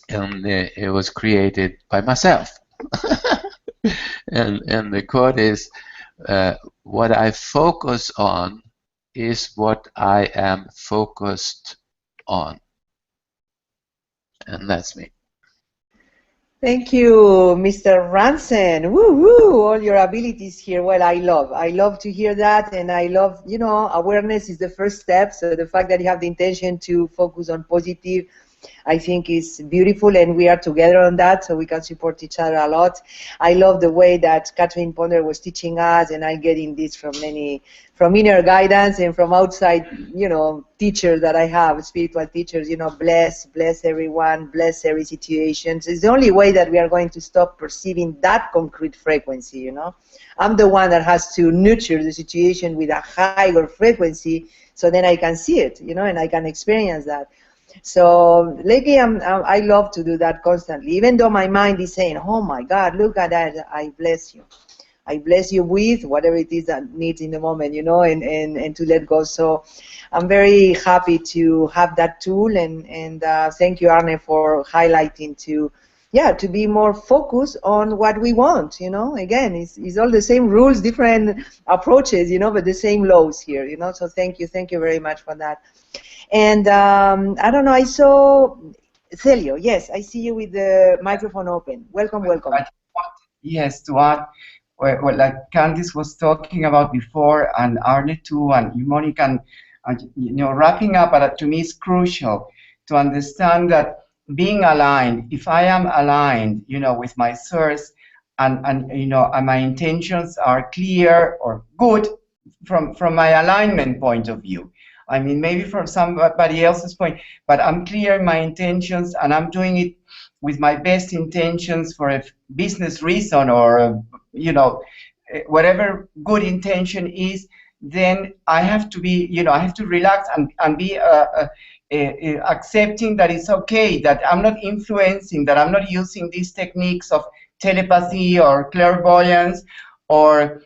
it was created by myself. and the quote is, "What I focus on is what I am focused on," and that's me. Thank you, Mr. Ranson. Woo woo! All your abilities here. Well, I love to hear that, and I love, you know, awareness is the first step. So the fact that you have the intention to focus on positive, I think is beautiful, and we are together on that, so we can support each other a lot. I love the way that Catherine Ponder was teaching us, and I'm getting this from inner guidance and from outside, you know, teachers that I have, spiritual teachers, you know, bless everyone, bless every situation. So it's the only way that we are going to stop perceiving that concrete frequency, you know. I'm the one that has to nurture the situation with a higher frequency, so then I can see it, you know, and I can experience that. So lately, I love to do that constantly, even though my mind is saying, "Oh my God, look at that! I bless you. I bless you with whatever it is that needs in the moment, you know, and to let go." So I'm very happy to have that tool, and thank you, Arne, for highlighting to be more focused on what we want, you know. Again, it's all the same rules, different approaches, you know, but the same laws here, you know. So thank you very much for that. And I don't know, I saw Celio. Yes, I see you with the microphone open. Welcome. Yes, to add, well, like Candice was talking about before, and Arne too, and Monica, and you know, wrapping up, but to me it's crucial to understand that being aligned, if I am aligned, you know, with my source, and you know, and my intentions are clear or good from my alignment point of view. I mean, maybe from somebody else's point, but I'm clear in my intentions, and I'm doing it with my best intentions for a business reason, or you know, whatever good intention is. Then I have to be, you know, I have to relax and be accepting that it's okay, that I'm not influencing, that I'm not using these techniques of telepathy or clairvoyance or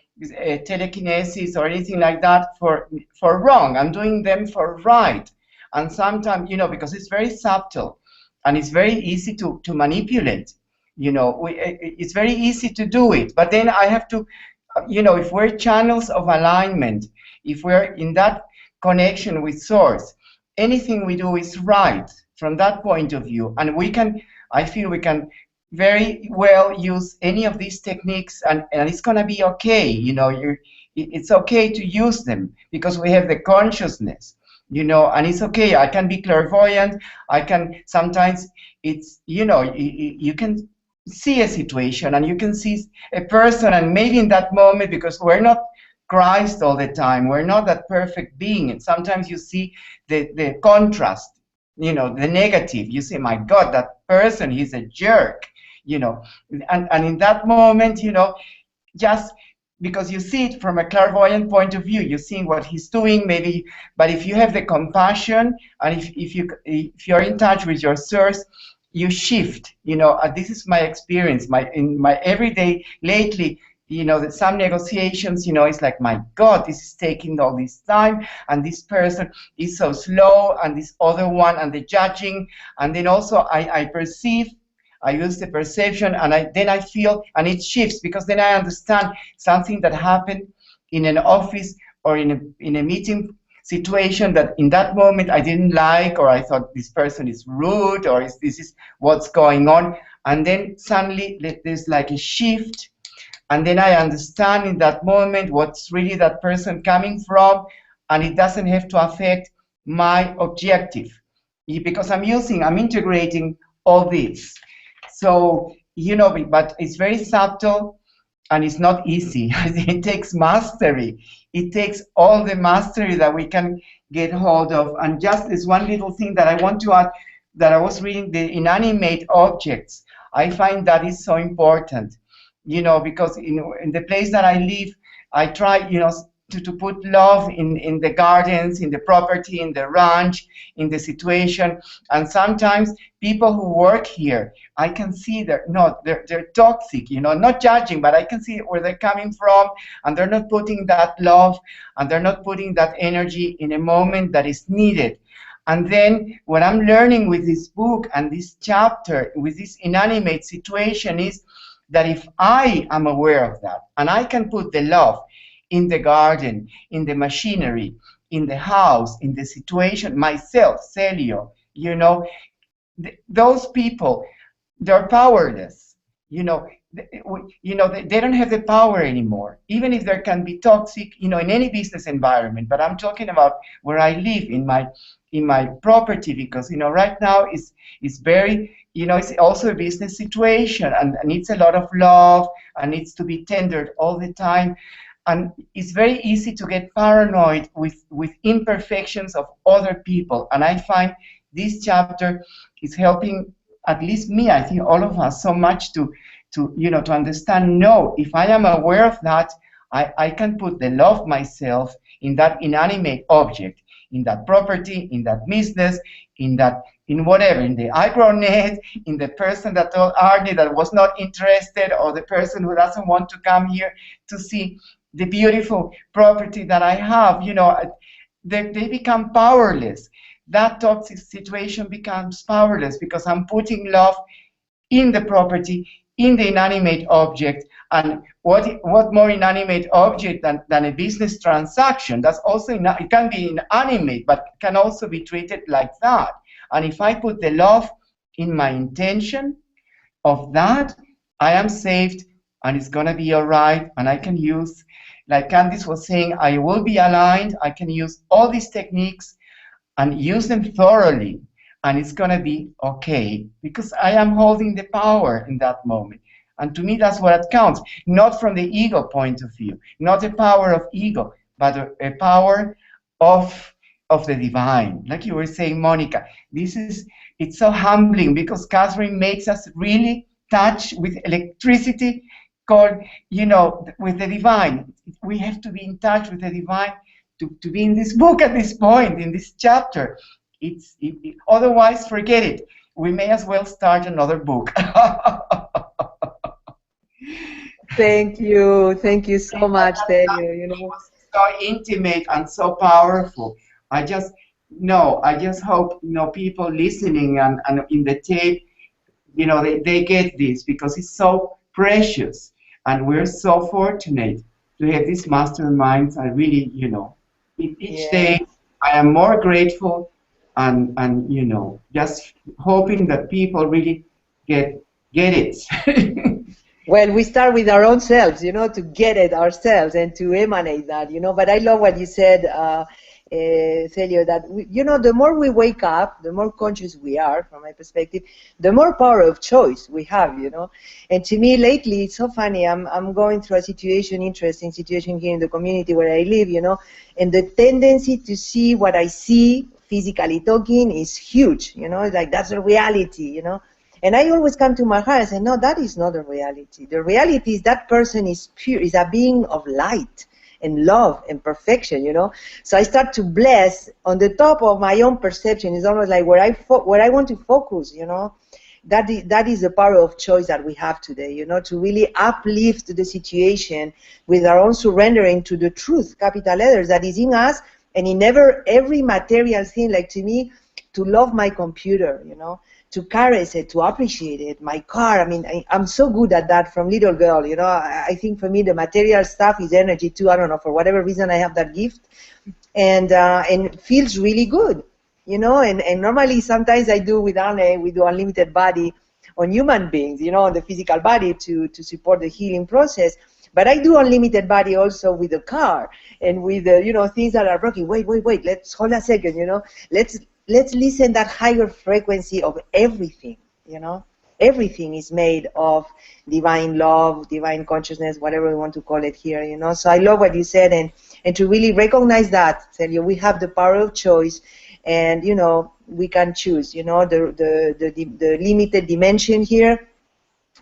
telekinesis or anything like that for wrong. I'm doing them for right. And sometimes, you know, because it's very subtle and it's very easy to manipulate, you know, it's very easy to do it. But then I have to, you know, if we're channels of alignment, if we're in that connection with source, anything we do is right from that point of view. And we can, I feel we can very well use any of these techniques, and it's going to be okay, you know. It's okay to use them because we have the consciousness, you know, and it's okay. I can be clairvoyant. I can sometimes, it's, you know, you can see a situation and you can see a person, and maybe in that moment, because we're not Christ all the time, we're not that perfect being, and sometimes you see the contrast, you know, the negative. You say, my God, that person, he's a jerk, you know, and in that moment, you know, just because you see it from a clairvoyant point of view, you see what he's doing, maybe. But if you have the compassion, and if you're in touch with your source, you shift, you know. This is my experience, in my everyday lately. that some negotiations, it's like, my God, this is taking all this time, and this person is so slow, and this other one, and the judging, and then also I perceive, I use the perception, and then I feel, and it shifts, because then I understand something that happened in an office or in a meeting situation that in that moment I didn't like, or I thought this person is rude, or this is what's going on, and then suddenly there's like a shift, and then I understand in that moment what's really that person coming from, and it doesn't have to affect my objective, because I'm integrating all this. So, but it's very subtle, and it's not easy. It takes mastery. It takes all the mastery that we can get hold of. And just this one little thing that I want to add, that I was reading the inanimate objects. I find that is so important, because in the place that I live, I try, to put love in the gardens, in the property, in the ranch, in the situation. And sometimes people who work here, I can see they're toxic, not judging, but I can see where they're coming from, and they're not putting that love, and they're not putting that energy in a moment that is needed. And then what I'm learning with this book and this chapter, with this inanimate situation, is that if I am aware of that, and I can put the love in the garden, in the machinery, in the house, in the situation, myself, Celio, those people, they're powerless. They don't have the power anymore, even if there can be toxic, in any business environment. But I'm talking about where I live, in my property, because right now it's very, it's also a business situation, and needs a lot of love, and needs to be tendered all the time. And it's very easy to get paranoid with imperfections of other people. And I find this chapter is helping, at least me, I think all of us, so much to understand, no, if I am aware of that, I can put the love myself in that inanimate object, in that property, in that business, in whatever, in the agronet, in the person that told Arnie that was not interested, or the person who doesn't want to come here to see the beautiful property that I have. They become powerless. That toxic situation becomes powerless, because I'm putting love in the property, in the inanimate object. And what more inanimate object than a business transaction? That's also, it can be inanimate, but can also be treated like that. And if I put the love in my intention of that, I am saved, and it's going to be all right, and I can use, like Candice was saying, I will be aligned. I can use all these techniques and use them thoroughly, and it's going to be okay, because I am holding the power in that moment. And to me, that's what counts, not from the ego point of view, not a power of ego, but a power of the divine. Like you were saying, Monica, it's so humbling, because Catherine makes us really touch with electricity, called, with the divine. We have to be in touch with the divine to be in this book at this point, in this chapter. Otherwise, forget it. We may as well start another book. Thank you so much, Celio. So intimate and so powerful. I just hope people listening and in the tape, they get this, because it's so precious, and we're so fortunate to have these masterminds. I really, each day I am more grateful, and just hoping that people really get it. Well, we start with our own selves, to get it ourselves and to emanate that, But I love what you said, Celio, that the more we wake up, the more conscious we are, from my perspective, the more power of choice we have, And to me, lately, it's so funny. I'm going through a interesting situation here in the community where I live, and the tendency to see what I see, physically talking, is huge, like that's a reality, And I always come to my heart and say, no, that is not the reality. The reality is that person is pure, is a being of light and love and perfection, So I start to bless on the top of my own perception. It's almost like where I want to focus, that is the power of choice that we have today, you know, to really uplift the situation with our own surrendering to the truth, capital letters, that is in us and in every material thing. Like, to me, to love my computer, you know, to caress it, to appreciate it, my car. I mean, I'm so good at that from little girl, you know. I think for me the material stuff is energy too. I don't know, for whatever reason I have that gift, and it feels really good, you know. And normally sometimes I do with Arne, we do unlimited body on human beings, you know, on the physical body to support the healing process. But I do unlimited body also with the car and with the, you know, things that are broken. Wait, let's hold a second, you know. Let's listen that higher frequency of everything, you know. Everything is made of divine love, divine consciousness, whatever we want to call it here, you know. So I love what you said, and to really recognize that, Celio, we have the power of choice, and, you know, we can choose, you know, the limited dimension here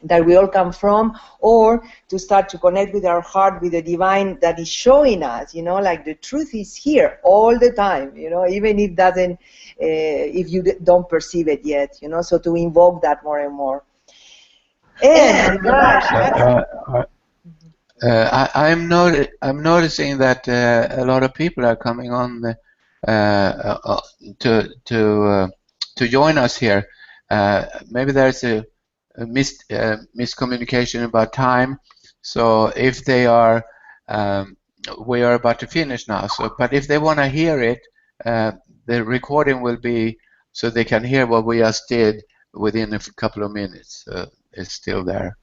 that we all come from, or to start to connect with our heart, with the divine that is showing us, you know, like the truth is here all the time, you know, even if doesn't, if you don't perceive it yet, you know, so to invoke that more and more. And I'm noticing that a lot of people are coming on to join us here. Maybe there's a miscommunication about time. So if they are, we are about to finish now. So, but if they want to hear it, the recording will be, so they can hear what we just did within a couple of minutes. It's still there.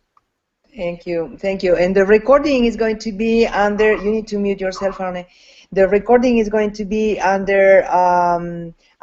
Thank you. And the recording is going to be under, you need to mute yourself, Arne. The recording is going to be under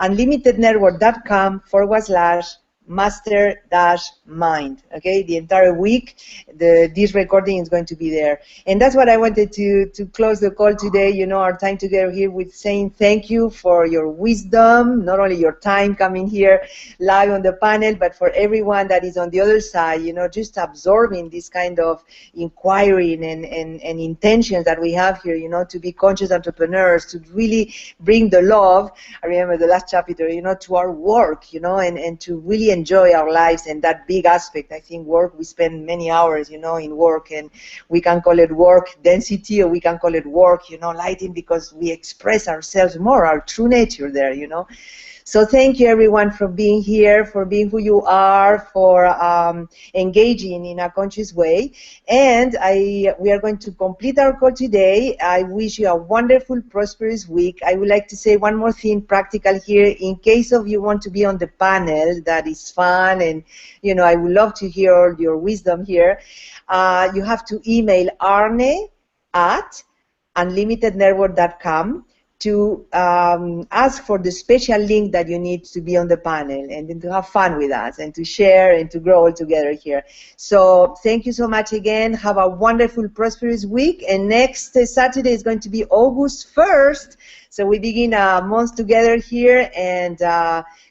unlimitednetwork.com/master-mind. Okay, the entire week, this recording is going to be there. And that's what I wanted to close the call today, you know, our time together here, with saying thank you for your wisdom, not only your time coming here live on the panel, but for everyone that is on the other side, you know, just absorbing this kind of inquiry and intentions that we have here, you know, to be conscious entrepreneurs, to really bring the love, I remember the last chapter, you know, to our work, you know, and to really enjoy our lives, and that big aspect. I think work, we spend many hours, you know, in work, and we can call it work density, or we can call it work, you know, lighting, because we express ourselves more, our true nature there, you know. So thank you, everyone, for being here, for being who you are, for engaging in a conscious way. And we are going to complete our call today. I wish you a wonderful, prosperous week. I would like to say one more thing practical here. In case of you want to be on the panel, that is fun, and, you know, I would love to hear all your wisdom here. You have to email arne@unlimitednetwork.com to ask for the special link that you need to be on the panel, and then to have fun with us and to share and to grow all together here. So thank you so much again. Have a wonderful, prosperous week. And next Saturday is going to be August 1st. So we begin a month together here, and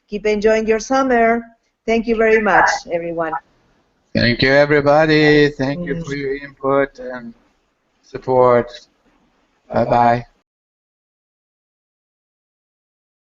keep enjoying your summer. Thank you very much, everyone. Thank you, everybody. Thank you for your input and support. Bye-bye.